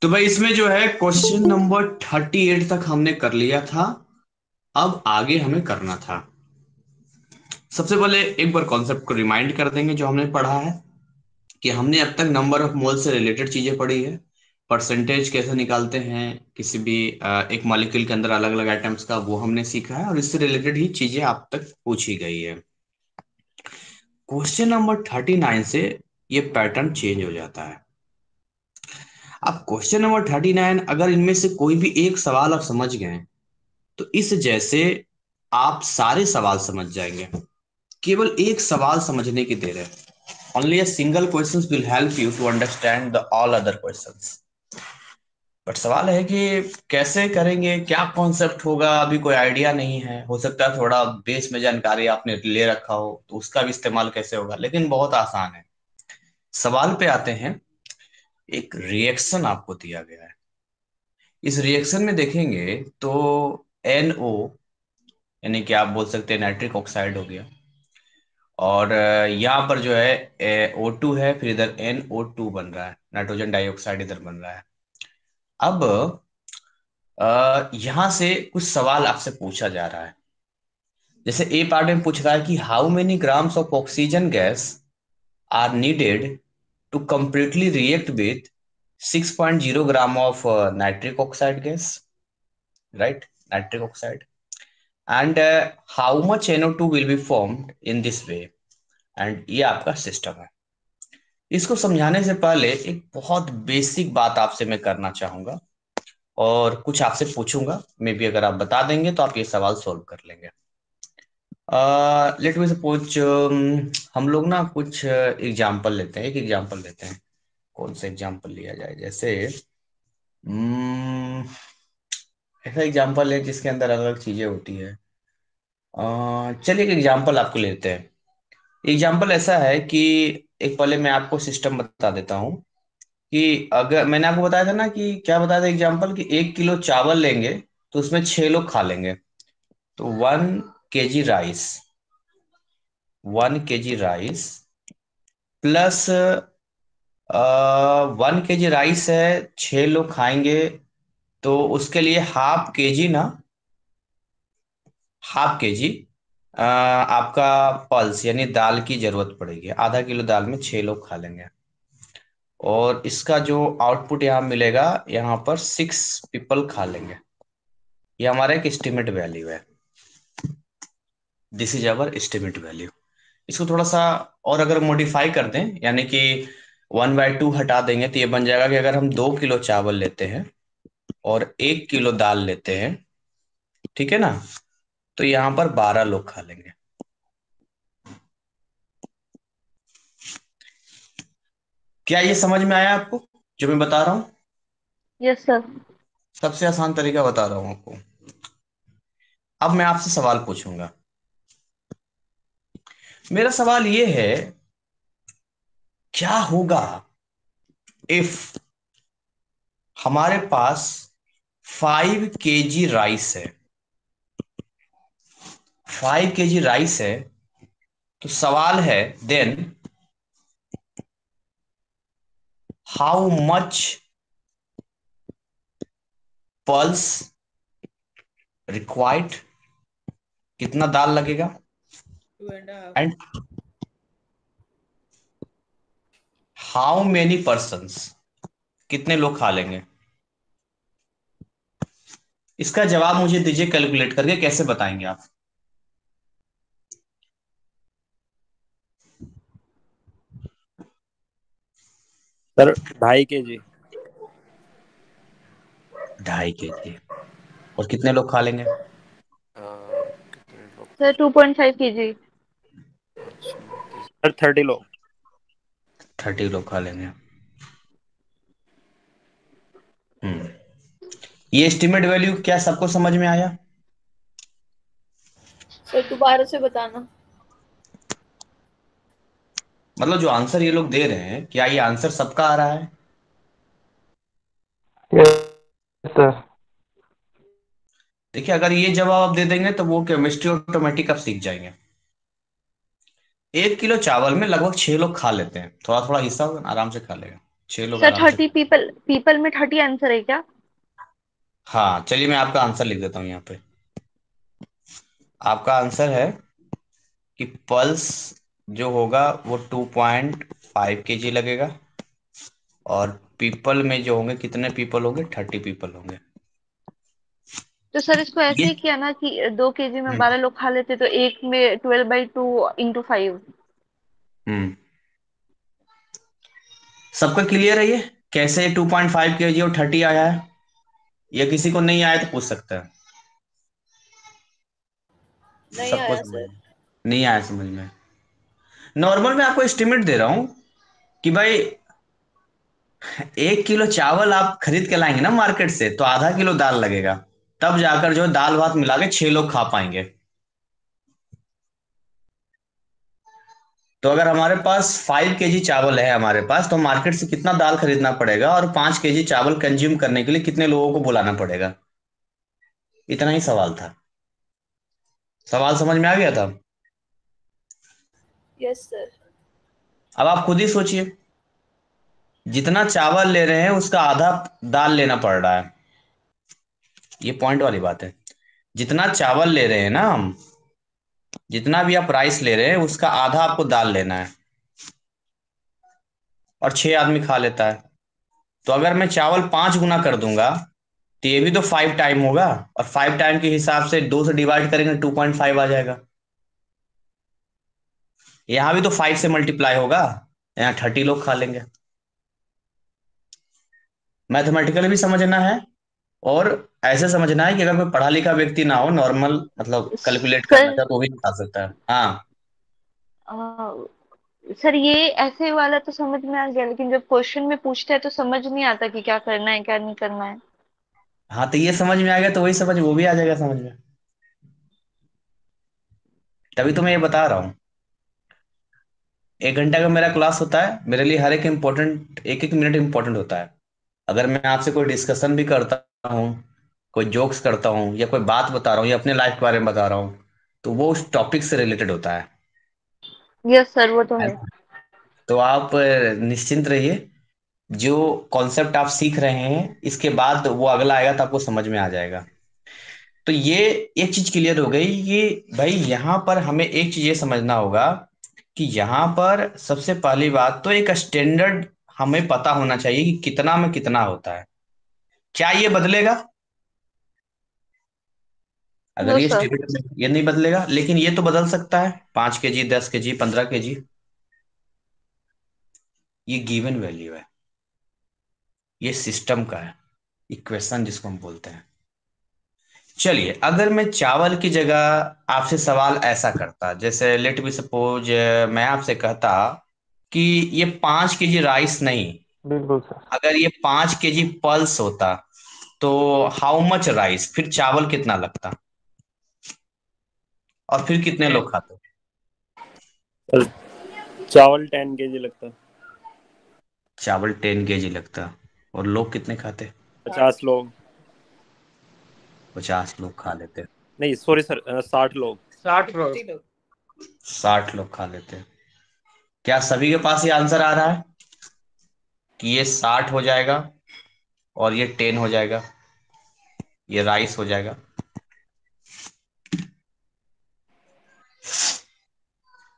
तो भाई इसमें जो है क्वेश्चन नंबर 38 तक हमने कर लिया था। अब आगे हमें करना था। सबसे पहले एक बार कॉन्सेप्ट को रिमाइंड कर देंगे जो हमने पढ़ा है कि हमने अब तक नंबर ऑफ मोल से रिलेटेड चीजें पढ़ी है। परसेंटेज कैसे निकालते हैं किसी भी एक मॉलिक्यूल के अंदर अलग अलग आइटम्स का, वो हमने सीखा है और इससे रिलेटेड ही चीजें आप तक पूछी गई है। क्वेश्चन नंबर 39 से ये पैटर्न चेंज हो जाता है। अब क्वेश्चन नंबर 39, अगर इनमें से कोई भी एक सवाल आप समझ गए तो इस जैसे आप सारे सवाल समझ जाएंगे। केवल एक सवाल समझने की देर है। Only a single question will help you to understand the all other questions. But सवाल है कि कैसे करेंगे, क्या कॉन्सेप्ट होगा, अभी कोई आइडिया नहीं है। हो सकता है थोड़ा बेस में जानकारी आपने ले रखा हो तो उसका भी इस्तेमाल कैसे होगा, लेकिन बहुत आसान है। सवाल पे आते हैं। एक रिएक्शन आपको दिया गया है। इस रिएक्शन में देखेंगे तो NO, यानी कि आप बोल सकते हैं नाइट्रिक ऑक्साइड हो गया। और यहाँ पर जो है O2 है, फिर इधर NO2 बन रहा है, नाइट्रोजन डाइऑक्साइड इधर बन रहा है। अब यहाँ से कुछ सवाल आपसे पूछा जा रहा है। जैसे ए पार्ट में पूछ रहा है कि how many grams of oxygen gas are needed to completely react with 6.0 gram of nitric oxide gas, right, nitric oxide, and how much NO2 will be formed in this way. And ये आपका system है। इसको समझाने से पहले एक बहुत basic बात आपसे मैं करना चाहूंगा और कुछ आपसे पूछूंगा। मे बी अगर आप बता देंगे तो आप ये सवाल सोल्व कर लेंगे। लेट मी सपोज, हम लोग ना कुछ एग्जाम्पल लेते हैं, एक एग्जाम्पल लेते हैं। कौन सा एग्जाम्पल लिया जाए? जैसे हम्म, ऐसा एग्जाम्पल है जिसके अंदर अलग अलग चीजें होती है। चलिए एक एग्जाम्पल आपको लेते हैं। एग्जाम्पल ऐसा है कि एक पहले मैं आपको सिस्टम बता देता हूँ कि अगर मैंने आपको बताया था ना कि क्या बताया था एग्जाम्पल, कि 1 किलो चावल लेंगे तो उसमें 6 लोग खा लेंगे। तो 1 kg rice, 1 kg rice plus 1 kg rice है, 6 लोग खाएंगे। तो उसके लिए हाफ के जी ना, हाफ के जी आपका पल्स यानी दाल की जरूरत पड़ेगी। आधा किलो दाल में 6 लोग खा लेंगे। और इसका जो आउटपुट यहाँ मिलेगा, यहाँ पर 6 पीपल खा लेंगे। ये हमारा एक एस्टिमेट वैल्यू है। This is our estimate value. इसको थोड़ा सा और अगर मॉडिफाई कर दें, यानी कि 1/2 हटा देंगे, तो ये बन जाएगा कि अगर हम 2 किलो चावल लेते हैं और 1 किलो दाल लेते हैं, ठीक है ना, तो यहाँ पर 12 लोग खा लेंगे। क्या ये समझ में आया आपको जो मैं बता रहा हूँ? Yes sir. सबसे आसान तरीका बता रहा हूँ आपको। अब मैं आपसे सवाल पूछूंगा। मेरा सवाल ये है, क्या होगा इफ हमारे पास 5 kg राइस है, 5 kg राइस है। तो सवाल है then how much pulse required, कितना दाल लगेगा, 2.5। एंड हाउ मेनी पर्सन्स, कितने लोग खा लेंगे। इसका जवाब मुझे दीजिए कैलकुलेट करके। कैसे बताएंगे आप? Sir 2.5 kg। 2.5 kg। और कितने लोग खा लेंगे? कितने लोग सर 2.5 kg। सर 30 लोग। 30 लोग खा लेंगे। हम्म। ये एस्टिमेट वैल्यू क्या सबको समझ में आया? सर दोबारा से बताना। मतलब जो आंसर ये लोग दे रहे हैं, क्या ये आंसर सबका आ रहा है? Yes sir. देखिए, अगर ये जवाब आप दे देंगे तो वो केमिस्ट्री ऑटोमेटिक आप सीख जाएंगे। 1 किलो चावल में लगभग 6 लोग खा लेते हैं, थोड़ा थोड़ा हिस्सा होगा ना, आराम से खा लेगा। 6 लोग सर आराम से। 30 पीपल, पीपल में 30 आंसर है क्या? हाँ चलिए मैं आपका आंसर लिख देता हूँ यहाँ पे। आपका आंसर है कि पल्स जो होगा वो 2.5 kg लगेगा, और पीपल में जो होंगे, कितने पीपल होंगे, 30 पीपल होंगे। तो सर इसको ऐसे ये ही किया ना कि 2 केजी में हम्म 12 लोग खा लेते, तो एक में 12/2 × 5। हम्म सबका क्लियर है ये, कैसे 2.5 kg और 30 आया है? या किसी को नहीं आया तो पूछ सकता है। नहीं सबको आया समझ सर। में नहीं आया समझ में? नॉर्मल मैं आपको एस्टिमेट दे रहा हूं कि भाई 1 किलो चावल आप खरीद के लाएंगे ना मार्केट से, तो आधा किलो दाल लगेगा, तब जाकर जो है दाल भात मिला के 6 लोग खा पाएंगे। तो अगर हमारे पास 5 kg चावल है हमारे पास, तो मार्केट से कितना दाल खरीदना पड़ेगा, और 5 kg चावल कंज्यूम करने के लिए कितने लोगों को बुलाना पड़ेगा? इतना ही सवाल था। सवाल समझ में आ गया था? Yes sir. अब आप खुद ही सोचिए, जितना चावल ले रहे हैं उसका आधा दाल लेना पड़ रहा है। ये पॉइंट वाली बात है। जितना चावल ले रहे हैं ना हम, जितना भी आप राइस ले रहे हैं उसका आधा आपको दाल लेना है, और 6 आदमी खा लेता है। तो अगर मैं चावल 5 गुना कर दूंगा, तो ये भी तो 5 टाइम होगा, और 5 टाइम के हिसाब से 2 से डिवाइड करेंगे 2.5 आ जाएगा। यहाँ भी तो 5 से मल्टीप्लाई होगा, यहाँ 30 लोग खा लेंगे। मैथमेटिकली भी समझना है, और ऐसे समझना है कि अगर कोई पढ़ा लिखा व्यक्ति ना हो, नॉर्मल मतलब कैलकुलेट करना सर चाहे तो वो भी निकाल सकता है। हाँ। सर ये ऐसे वाला तो समझ में आ गया, लेकिन जब क्वेश्चन में पूछते हैं तो समझ नहीं आता कि क्या करना है क्या नहीं करना है। हाँ तो ये समझ में आ गया तो वही समझ वो भी आ जाएगा समझ में। तभी तो मैं ये बता रहा हूँ। 1 घंटा का मेरा क्लास होता है, मेरे लिए हर एक इम्पोर्टेंट, एक एक मिनट इम्पोर्टेंट होता है। अगर मैं आपसे कोई डिस्कशन भी करता हूँ, कोई जोक्स करता हूँ, या कोई बात बता रहा हूँ, या अपने लाइफ के बारे में बता रहा हूँ, तो वो उस टॉपिक से रिलेटेड होता है। यस सर, वो तो है है। ना? तो आप निश्चिंत रहिए, जो कॉन्सेप्ट आप सीख रहे हैं इसके बाद वो अगला आएगा तो आपको समझ में आ जाएगा। तो ये एक चीज क्लियर हो गई कि भाई यहाँ पर हमें एक चीज ये समझना होगा कि यहाँ पर सबसे पहली बात तो एक स्टैंडर्ड हमें पता होना चाहिए कि कितना में कितना होता है। क्या ये बदलेगा? अगर नो ये सर। स्टैंडर्ड ये नहीं बदलेगा, लेकिन ये तो बदल सकता है, 5 kg, 10 kg, 15 kg। ये गिवन वैल्यू है, ये सिस्टम का है, इक्वेशन जिसको हम बोलते हैं। चलिए अगर मैं चावल की जगह आपसे सवाल ऐसा करता, जैसे लेट बी सपोज मैं आपसे कहता कि ये 5 kg राइस नहीं, बिल्कुल सर। अगर ये 5 kg पल्स होता, तो हाउ मच राइस, फिर चावल कितना लगता, और फिर कितने लोग खाते? सर चावल 10 kg लगता है। चावल 10 kg लगता, और लोग कितने खाते? 50 लोग। 50 लोग खा लेते। नहीं सॉरी सर, 60 लोग। 60 लोग। 60 लोग खा लेते। क्या सभी के पास ये आंसर आ रहा है कि ये 60 हो जाएगा, और ये 10 हो जाएगा, ये राइस हो जाएगा?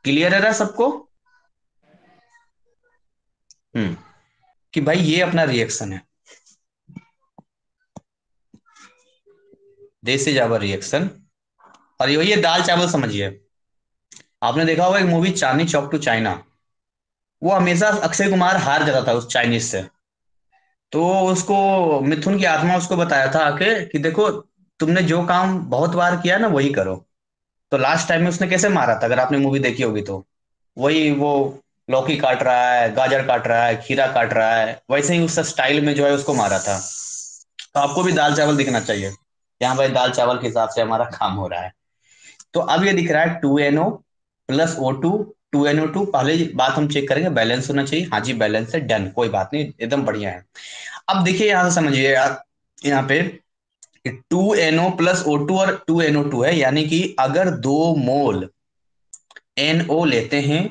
क्लियर है ना सबको? हम्म कि भाई ये अपना रिएक्शन है, दिस इज आवर रिएक्शन। और ये दाल चावल समझिए। आपने देखा होगा एक movie Chandni Chowk to China, वो हमेशा अक्षय कुमार हार जाता था उस चाइनीज से। तो उसको मिथुन की आत्मा उसको बताया था आके कि देखो, तुमने जो काम बहुत बार किया ना वही करो। तो लास्ट टाइम में उसने कैसे मारा था, अगर आपने मूवी देखी होगी तो, वही वो लौकी काट रहा है, गाजर काट रहा है, खीरा काट रहा है, वैसे ही उस स्टाइल में जो है उसको मारा था। तो आपको भी दाल चावल दिखना चाहिए, यहाँ भाई दाल चावल के हिसाब से हमारा काम हो रहा है। तो अब ये दिख रहा है 2NO+O2, 2NO2। पहले बात हम चेक करेंगे, बैलेंस होना चाहिए। हाँ जी बैलेंस है, डन, कोई बात नहीं, एकदम बढ़िया है। अब देखिए यहां से समझिए यार, यहाँ पे 2NO+O2 और 2NO2 है, यानी कि अगर 2 मोल NO लेते हैं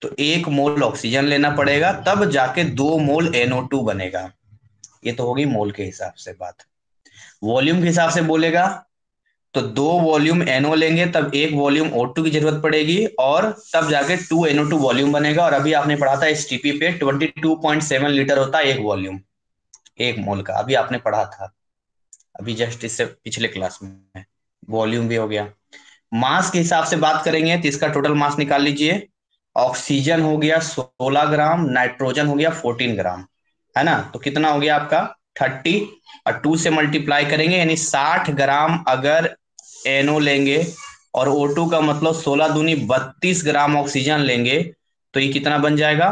तो 1 मोल ऑक्सीजन लेना पड़ेगा, तब जाके 2 मोल NO2 बनेगा। ये तो होगी मोल के हिसाब से बात। वॉल्यूम के हिसाब से बोलेगा तो 2 वॉल्यूम NO लेंगे तब 1 वॉल्यूम O2 की जरूरत पड़ेगी, और तब जाके 2 NO2 वॉल्यूम बनेगा। और अभी आपने पढ़ा था STP पे 22.7 लीटर होता है 1 वॉल्यूम, 1 मोल का, अभी आपने पढ़ा था, अभी जस्ट इससे पिछले क्लास में। वॉल्यूम भी हो गया। मास के हिसाब से बात करेंगे तो इसका टोटल मास निकाल लीजिए। ऑक्सीजन हो गया 16 ग्राम, नाइट्रोजन हो गया 14 ग्राम, है ना। तो कितना हो गया आपका 30, और 2 से मल्टीप्लाई करेंगे यानी 60 ग्राम अगर NO लेंगे, और O2 का मतलब 16 दूनी 32 ग्राम ऑक्सीजन लेंगे, तो ये कितना बन जाएगा?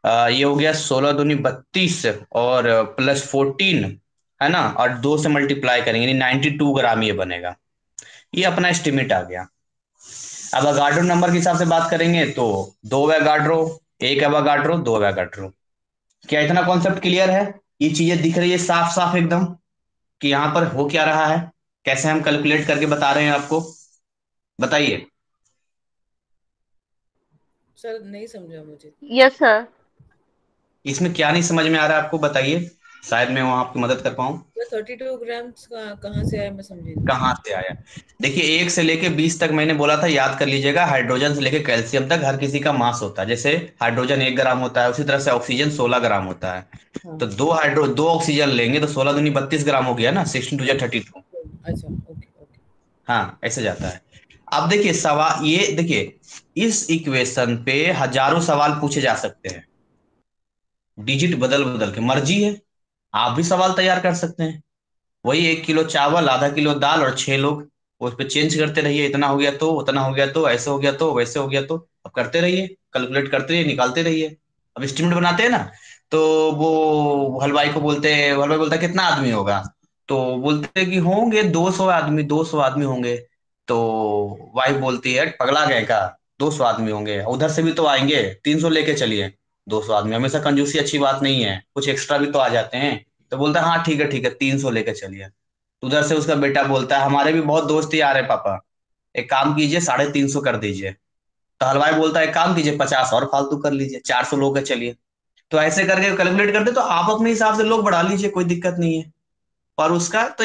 ये हो गया 16 दूनी 32 और +14, है ना, और 2 से मल्टीप्लाई करेंगे यानी 92 ग्राम ये बनेगा। ये अपना एस्टिमेट आ गया। अब अवोगाड्रो नंबर के हिसाब से बात करेंगे तो 2 एवोगाड्रो, 1 एवोगाड्रो, 2 एवोगाड्रो। क्या इतना कॉन्सेप्ट क्लियर है? ये चीजें दिख रही है साफ साफ एकदम कि यहाँ पर हो क्या रहा है, कैसे हम कैलकुलेट करके बता रहे हैं आपको, बताइए। सर नहीं समझा मुझे। Yes sir. इसमें क्या नहीं समझ में आ रहा है आपको, बताइए, शायद मैं वहां आपकी मदद कर पाऊं। 32 ग्राम्स कहाँ से आया, मैं समझी नहीं। कहाँ से आया? देखिए 1 से लेके 20 तक मैंने बोला था, याद कर लीजिएगा। हाइड्रोजन से लेके कैल्शियम तक हर किसी का मास होता है। जैसे हाइड्रोजन 1 ग्राम होता है, उसी तरह से ऑक्सीजन 16 ग्राम होता है। हाँ तो दो ऑक्सीजन लेंगे तो 16 दूनी 32 ग्राम हो गया ना, 16 2 32। अच्छा, ओके ओके। हाँ, ऐसे जाता है। अब देखिए सवाल, ये देखिए, इस इक्वेशन पे हजारों सवाल पूछे जा सकते हैं, डिजिट बदल बदल के, मर्जी है, आप भी सवाल तैयार कर सकते हैं। वही 1 किलो चावल, आधा किलो दाल और 6 लोग, उस पर चेंज करते रहिए, इतना हो गया तो, उतना हो गया तो, ऐसे हो गया तो, वैसे हो गया तो, अब करते रहिए, कैलकुलेट करते रहिए, निकालते रहिए। अब एस्टिमेट बनाते हैं ना, तो वो हलवाई को बोलते हैं, हलवाई बोलता है कितना आदमी होगा, तो बोलते हैं कि होंगे 200 आदमी, 200 आदमी होंगे। तो वाइफ बोलती है पगला गए का, 200 आदमी होंगे, उधर से भी तो आएंगे, 300 लेके चलिए। 200 आदमी, हमेशा कंजूसी अच्छी बात नहीं है, कुछ एक्स्ट्रा भी तो आ जाते हैं। तो बोलता है हाँ ठीक है ठीक है, 300 लेके चलिए। उधर से उसका बेटा बोलता है हमारे भी बहुत दोस्त ही आ रहे हैं पापा, एक काम कीजिए 350 कर दीजिए। तो हलवाई बोलता है एक काम कीजिए 50 और फालतू कर लीजिए, 400 लोग हैं चलिए। तो ऐसे करके कैलकुलेट करते तो आप अपने हिसाब से लोग बढ़ा लीजिए, कोई दिक्कत नहीं है। और उसका तो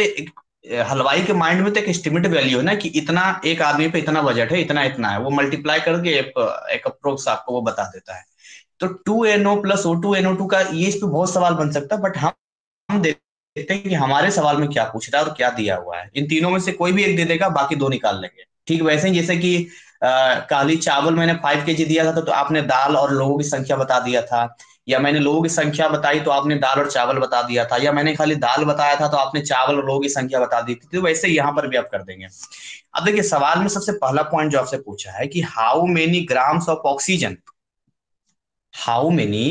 हलवाई के माइंड में तो एक एस्टिमेट वैल्यू है ना, कि इतना एक आदमी पे इतना बजट है, इतना इतना है, वो मल्टीप्लाई करके एक अप्रोक्स आपको वो बता देता है। तो 2NO + O2 NO2 का ये इस पे बहुत सवाल बन सकता है, बट हम देखते हैं कि हमारे सवाल में क्या पूछ रहा है और क्या दिया हुआ है। इन तीनों में से कोई भी एक दे देगा, बाकी 2 निकाल लेंगे। ठीक वैसे ही जैसे कि काली चावल मैंने 5 kg दिया था, तो आपने दाल और लोगों की संख्या बता दिया था, या मैंने लोगों की संख्या बताई तो आपने दाल और चावल बता दिया था, या मैंने खाली दाल बताया था तो आपने चावल और लोगों की संख्या बता दी थी। तो वैसे यहाँ पर भी आप कर देंगे। अब देखिए सवाल में सबसे पहला पॉइंट जो आपसे पूछा है कि how many grams of oxygen, how many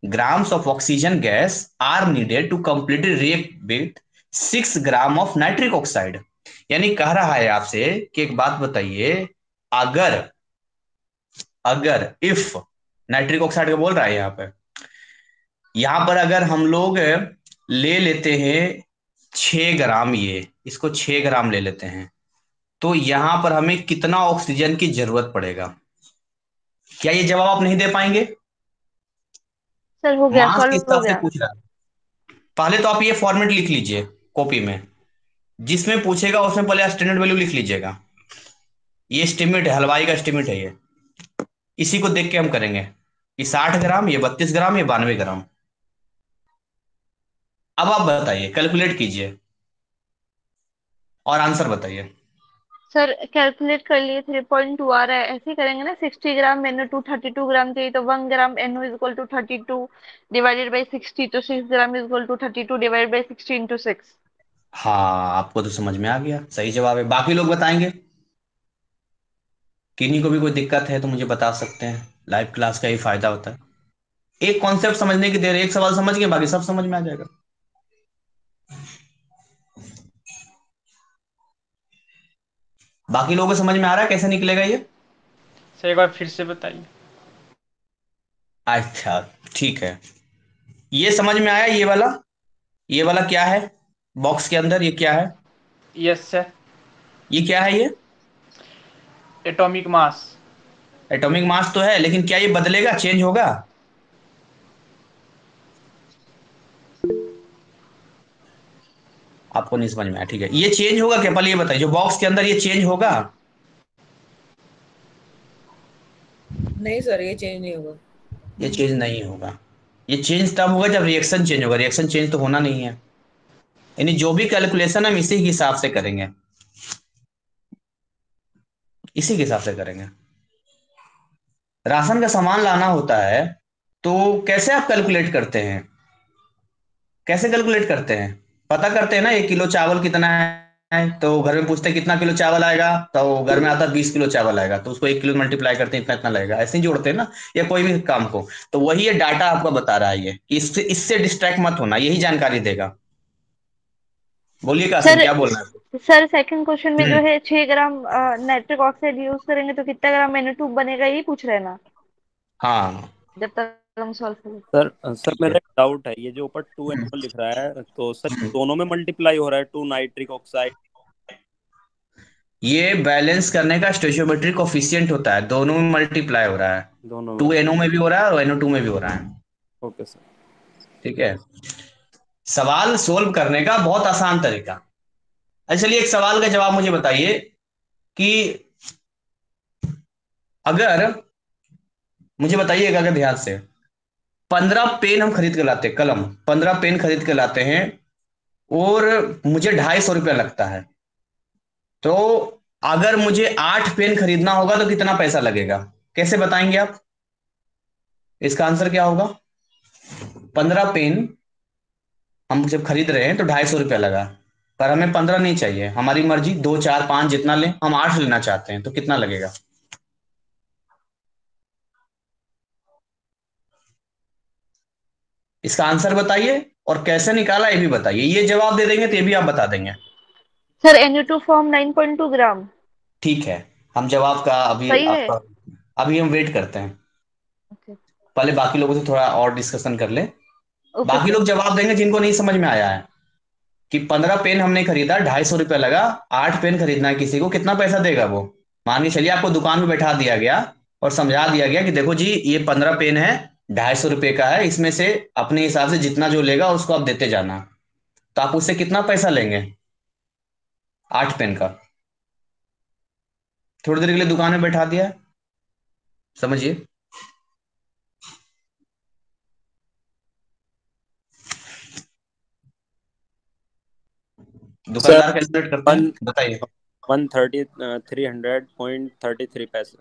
grams of oxygen gas are needed to completely react with 6 gram of nitric oxide. यानी कह रहा है आपसे कि एक बात बताइए, अगर अगर इफ नाइट्रिक ऑक्साइड का बोल रहा है यहां पर अगर हम लोग ले लेते हैं 6 ग्राम, ये इसको 6 ग्राम ले लेते हैं, तो यहां पर हमें कितना ऑक्सीजन की जरूरत पड़ेगा? क्या ये जवाब आप नहीं दे पाएंगे? सर हो गया, मास के सॉल्व हो हिसाब से गया। पूछ रहा है। पहले तो आप ये फॉर्मेट लिख लीजिए कॉपी में, जिसमें पूछेगा उसमें पहले स्टैंडर्ड वैल्यू लिख लीजिएगा। ये एस्टिमेट है, हलवाई का एस्टिमेट है ये, इसी को देख के हम करेंगे कि 60 ग्राम, ये 32 ग्राम, ये 92 ग्राम। अब आप बताइए, कैलकुलेट कीजिए और आंसर बताइए। सर कैलकुलेट कर लिए, 3.2 आ रहा है। ऐसे ही करेंगे ना, 60 ग्राम NO2 32 ग्राम चाहिए, तो 1 gram NO is equal to 32 divided by 60, तो 6 gram is equal to 32 divided by 60 into 6। हाँ, आपको तो समझ में आ गया, सही जवाब है। बाकी लोग बताएंगे, किन्हीं को भी कोई दिक्कत है तो मुझे बता सकते हैं, लाइव क्लास का ही फायदा होता है। एक कॉन्सेप्ट समझने की देर है, एक सवाल समझ गए बाकी सब समझ में आ जाएगा। बाकी लोगों को समझ में आ रहा है कैसे निकलेगा ये? सर एक बार फिर से बताइए। अच्छा, ठीक है। ये समझ में आया, ये वाला क्या है बॉक्स के अंदर, ये क्या है? Yes sir. ये क्या है ये? Atomic mass. एटॉमिक मास तो है, लेकिन क्या ये बदलेगा, चेंज होगा? आपको नहीं समझ में आया, ठीक है। ये चेंज होगा क्या, पहले ये बताइए, जो बॉक्स के अंदर ये चेंज होगा? नहीं सर, ये चेंज नहीं होगा। ये चेंज नहीं होगा। ये चेंज तब होगा जब रिएक्शन चेंज होगा, रिएक्शन चेंज तो होना नहीं है। यानी जो भी कैलकुलेशन हम इसी के हिसाब से करेंगे, इसी के हिसाब से करेंगे। राशन का सामान लाना होता है तो कैसे आप कैलकुलेट करते हैं, कैसे कैलकुलेट करते हैं? पता करते हैं ना, 1 किलो चावल कितना है, तो घर में पूछते हैं कितना किलो चावल आएगा, तो घर में आता है 20 किलो चावल आएगा, तो उसको 1 किलो मल्टीप्लाई करते हैं, इतना इतना लगेगा, ऐसे ही जोड़ते हैं ना, या कोई भी काम को। तो वही ये डाटा आपको बता रहा है, ये कि इससे इससे डिस्ट्रैक्ट मत होना, यही जानकारी देगा। बोलिए कासिम, सर क्या बोलना है? सर सेकंड क्वेश्चन में जो हम्म। है 6 ग्राम नाइट्रिक ऑक्साइड यूज करेंगे तो कितना ग्राम NO2 बनेगा, यही पूछ रहे हैं ना, हाँ। जब तक हम सॉल्व करें। सर सर ठीक है। मेरा एक डाउट है, ये जो ऊपर 2 NO लिख रहा है, तो सर हम्म। दोनों में मल्टीप्लाई हो रहा है, 2 नाइट्रिक ऑक्साइड? ये बैलेंस करने का स्टोइचियोमेट्रिक कोफिशिएंट होता है, दोनों में मल्टीप्लाई हो रहा है। दोनों में? 2NO में भी हो रहा है और NO2 में भी हो रहा है। Okay sir. ठीक है। सवाल सोल्व करने का बहुत आसान तरीका। अच्छा चलिए, एक सवाल का जवाब मुझे बताइए कि अगर, मुझे बताइएगा अगर ध्यान से, 15 पेन हम खरीद के लाते, कलम 15 पेन खरीद के लाते हैं, और मुझे 250 रुपया लगता है, तो अगर मुझे 8 पेन खरीदना होगा तो कितना पैसा लगेगा, कैसे बताएंगे आप? इसका आंसर क्या होगा? 15 पेन हम जब खरीद रहे हैं तो 250 रुपया लगा, पर हमें 15 नहीं चाहिए, हमारी मर्जी, 2 4 5 जितना लें, हम 8 लेना चाहते हैं, तो कितना लगेगा? इसका आंसर बताइए, और कैसे निकाला ये भी बताइए। ये जवाब दे देंगे तो ये भी आप बता देंगे। सर NO2 फॉर्म 9.2 ग्राम। ठीक है, हम जवाब का अभी सही है। आपका, अभी हम वेट करते हैं, ओके पहले बाकी लोगों से थोड़ा और डिस्कशन कर ले। ओके बाकी सर। लोग जवाब देंगे जिनको नहीं समझ में आया है, कि 15 पेन हमने खरीदा, 250 रुपया लगा, 8 पेन खरीदना है किसी को, कितना पैसा देगा वो? मान के चलिए आपको दुकान में बैठा दिया गया और समझा दिया गया कि देखो जी, ये 15 पेन है, 250 रुपये का है, इसमें से अपने हिसाब से जितना जो लेगा उसको आप देते जाना, तो आप उससे कितना पैसा लेंगे 8 पेन का? थोड़ी देर के लिए दुकान में बैठा दिया, समझिए। सर दुकानदार कैलकुलेट करते हैं, वन बताइए। 133 300.33 पैसे।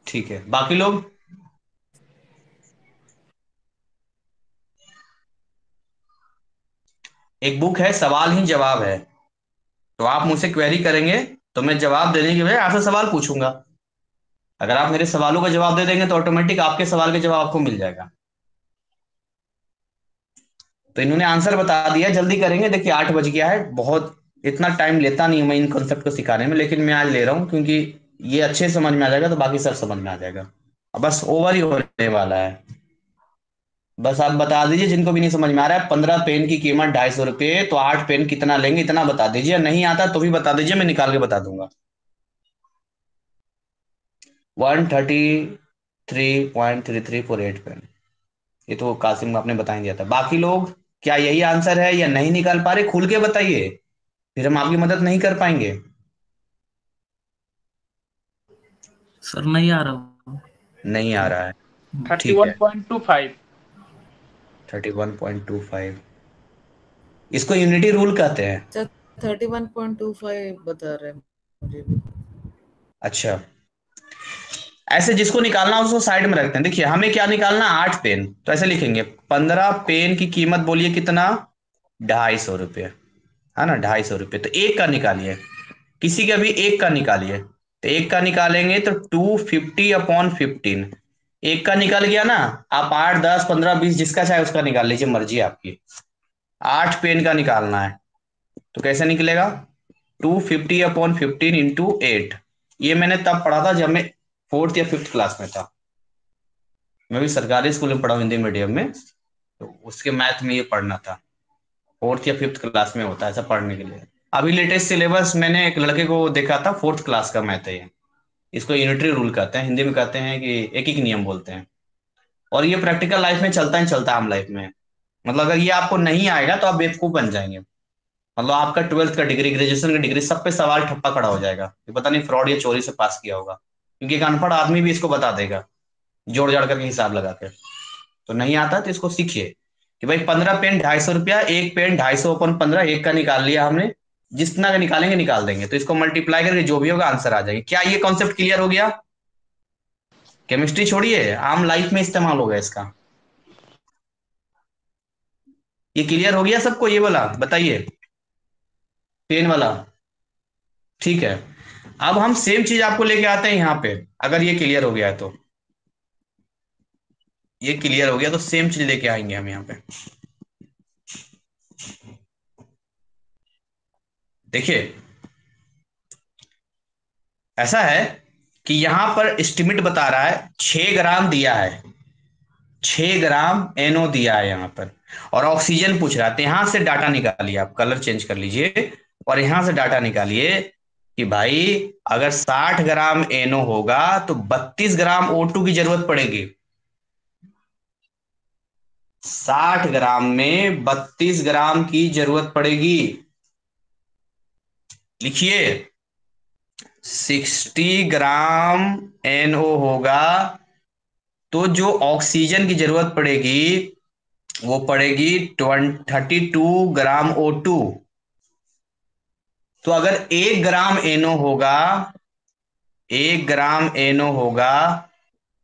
ठीक है, बाकी लोग? एक बुक है सवाल ही जवाब है, तो आप मुझसे क्वेरी करेंगे तो मैं जवाब देने के बजाय आपसे सवाल पूछूंगा। अगर आप मेरे सवालों का जवाब दे देंगे तो ऑटोमेटिक आपके सवाल के जवाब आपको मिल जाएगा। तो इन्होंने आंसर बता दिया, जल्दी करेंगे, देखिए 8 बज गया है, बहुत इतना टाइम लेता नहीं हूं मैं इन कॉन्सेप्ट को सिखाने में, लेकिन मैं आज ले रहा हूँ क्योंकि ये अच्छे से समझ में आ जाएगा तो बाकी सब समझ में आ जाएगा। अब बस ओवर ही होने वाला है। बस आप बता दीजिए, जिनको भी नहीं समझ में आ रहा है, 15 पेन की कीमत 250 रुपये, तो 8 पेन कितना लेंगे, इतना बता दीजिए, नहीं आता तो भी बता दीजिए, मैं निकाल के बता दूंगा। 133.3348 पेन, ये तो कासिम आपने बता ही दिया था। बाकी लोग, क्या यही आंसर है या नहीं निकाल पा रहे, खुल के बताइए, फिर हम आपकी मदद नहीं कर पाएंगे। सर नहीं आ रहा। नहीं आ रहा है, थर्टी ठीक वन है। पॉइंट टू फाइव 31.25, इसको यूनिटी रूल कहते हैं। सर 31.25 बता रहे हैं मुझे भी। अच्छा, ऐसे जिसको निकालना हो उसको साइड में रखते हैं। देखिए हमें क्या निकालना, 8 पेन, तो ऐसे लिखेंगे, 15 पेन की कीमत बोलिए कितना, 250 रुपये, है ना, 250 रुपये, तो एक का निकालिए, किसी का भी एक का निकालिए, तो एक का निकालेंगे तो 250/15, एक का निकल गया ना, आप 8 10 15 20 जिसका चाहे उसका निकाल लीजिए, मर्जी आपकी। 8 पेन का निकालना है तो कैसे निकलेगा, 250/15 × 8। ये मैंने तब पढ़ा था जब मैं 4th या 5th क्लास में था, मैं भी सरकारी स्कूल में पढ़ा हूँ हिंदी मीडियम में, तो उसके मैथ में ये पढ़ना था, 4th या 5th क्लास में होता है ऐसा पढ़ने के लिए। अभी लेटेस्ट सिलेबस मैंने एक लड़के को देखा था, 4th क्लास का मैथ है ये, इसको यूनिटरी रूल कहते हैं, हिंदी में कहते हैं कि एक एक नियम बोलते हैं। और ये प्रैक्टिकल लाइफ में चलता ही चलता है, आम लाइफ में। मतलब अगर ये आपको नहीं आएगा तो आप बेवकूफ बन जाएंगे। मतलब आपका 12th का डिग्री, ग्रेजुएशन का डिग्री, सब पे सवाल ठप्पा खड़ा हो जाएगा कि पता नहीं फ्रॉड या चोरी से पास किया होगा, क्योंकि एक अनपढ़ आदमी भी इसको बता देगा जोड़ जाड़ करके हिसाब लगा के। तो नहीं आता तो इसको सीखिए कि भाई 15 पेन 250 रुपया, एक पेन 250/15, एक का निकाल लिया हमने, जितना का निकालेंगे निकाल देंगे, तो इसको मल्टीप्लाई करके जो भी होगा आंसर आ जाएगा। क्या ये कॉन्सेप्ट क्लियर हो गया? केमिस्ट्री छोड़िए, आम लाइफ में इस्तेमाल होगा इसका। ये क्लियर हो गया सबको? ये वाला बताइए, पेन वाला। ठीक है, अब हम सेम चीज आपको लेके आते हैं यहाँ पे। अगर ये क्लियर हो गया है तो, ये क्लियर हो गया तो सेम चीज लेके आएंगे हम यहाँ पे। देखिए, ऐसा है कि यहां पर एस्टिमेट बता रहा है 6 ग्राम दिया है, 6 ग्राम एनओ दिया है यहां पर, और ऑक्सीजन पूछ रहा है। तो यहां से डाटा निकालिए, आप कलर चेंज कर लीजिए और यहां से डाटा निकालिए कि भाई अगर 60 ग्राम एनओ होगा तो 32 ग्राम O2 की जरूरत पड़ेगी। 60 ग्राम में 32 ग्राम की जरूरत पड़ेगी। लिखिए, 60 ग्राम एनओ होगा तो जो ऑक्सीजन की जरूरत पड़ेगी वो पड़ेगी 32 ग्राम O2। तो अगर 1 ग्राम एनओ होगा, 1 ग्राम एनओ होगा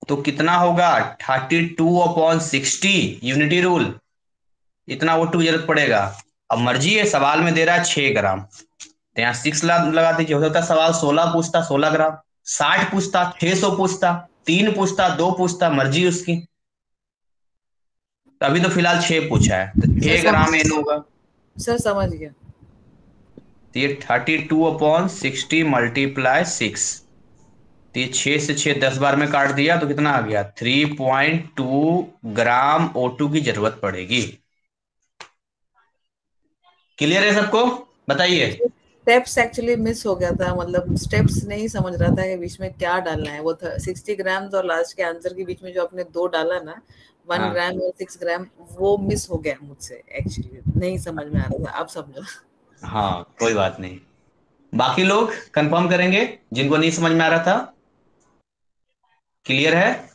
तो कितना होगा? 32/60, यूनिटी रूल। इतना O2 की जरूरत पड़ेगा। अब मर्जी है, सवाल में दे रहा है 6 ग्राम, तो यहाँ 6 लगा दीजिए। हो सकता है सवाल 16 पूछता, 16 ग्राम, 60 पूछता, 600 पूछता, 3 पूछता, 2 पूछता, मर्जी उसकी। तो अभी तो फिलहाल 6 पूछा है, तो 6 ग्राम एन होगा। सर समझ गया। तो ये 32/60 मल्टीप्लाई 6, तो ये 6 से 6 10 बार में काट दिया तो कितना आ गया? 3.2 ग्राम O2 की जरूरत पड़ेगी। क्लियर है सबको? बताइए। स्टेप्स एक्चुअली मिस हो गया था, मतलब स्टेप्स नहीं समझ रहा था कि बीच में क्या डालना है। वो 60 ग्राम और लास्ट के आंसर के बीच में जो आपने 2 डाला ना, 1 हाँ ग्राम और 6 ग्राम, वो मिस हो गया मुझसे। एक्चुअली नहीं समझ में आ रहा था, आप समझो। हाँ, कोई बात नहीं। बाकी लोग कंफर्म करेंगे जिनको नहीं समझ में आ रहा था। क्लियर है?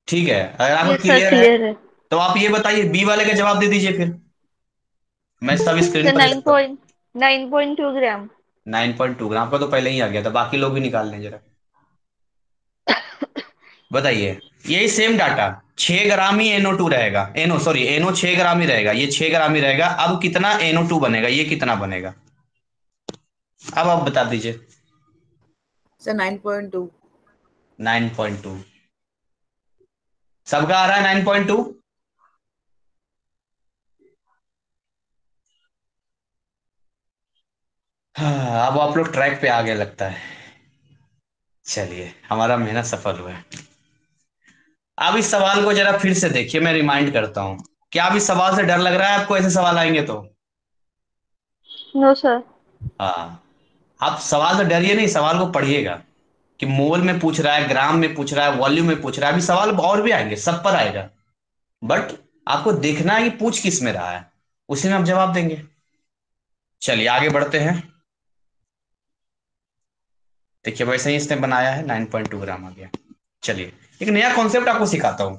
ठीक है, अगर आपको यस सर, क्लियर है क्लियर है। तो आप ये बताइए, बी वाले का जवाब दे दीजिए फिर, मैं सब स्क्रीन सर पर लिखता हूँ। 9.2 ग्राम। 9.2 ग्राम का तो पहले ही आ गया था, बाकी लोग भी निकाल लें जरा। बताइए, यही सेम डाटा, 6 ग्राम ही NO2 रहेगा, एनओ सॉरी एनओ 6 ग्राम ही रहेगा, ये 6 ग्राम ही रहेगा। अब कितना NO2 बनेगा, ये कितना बनेगा? अब आप बता दीजिए। सर 9.2। 9.2 सबका आ रहा है? 9.2। हाँ, अब आप लोग ट्रैक पे आ गए लगता है। चलिए, हमारा मेहनत सफल हुआ है। अब इस सवाल को जरा फिर से देखिए, मैं रिमाइंड करता हूं। क्या अब इस सवाल से डर लग रहा है आपको, ऐसे सवाल आएंगे तो? No sir. हाँ, आप सवाल से डरिए नहीं, सवाल को पढ़िएगा कि मोल में पूछ रहा है, ग्राम में पूछ रहा है, वॉल्यूम में पूछ रहा है। अभी सवाल और भी आएंगे, सब पर आएगा, बट आपको देखना है कि पूछ किस में रहा है, उसी में आप जवाब देंगे। चलिए आगे बढ़ते हैं। देखिए, वैसे ही इसने बनाया है, 9.2 ग्राम आ गया। चलिए, एक नया कॉन्सेप्ट आपको सिखाता हूं।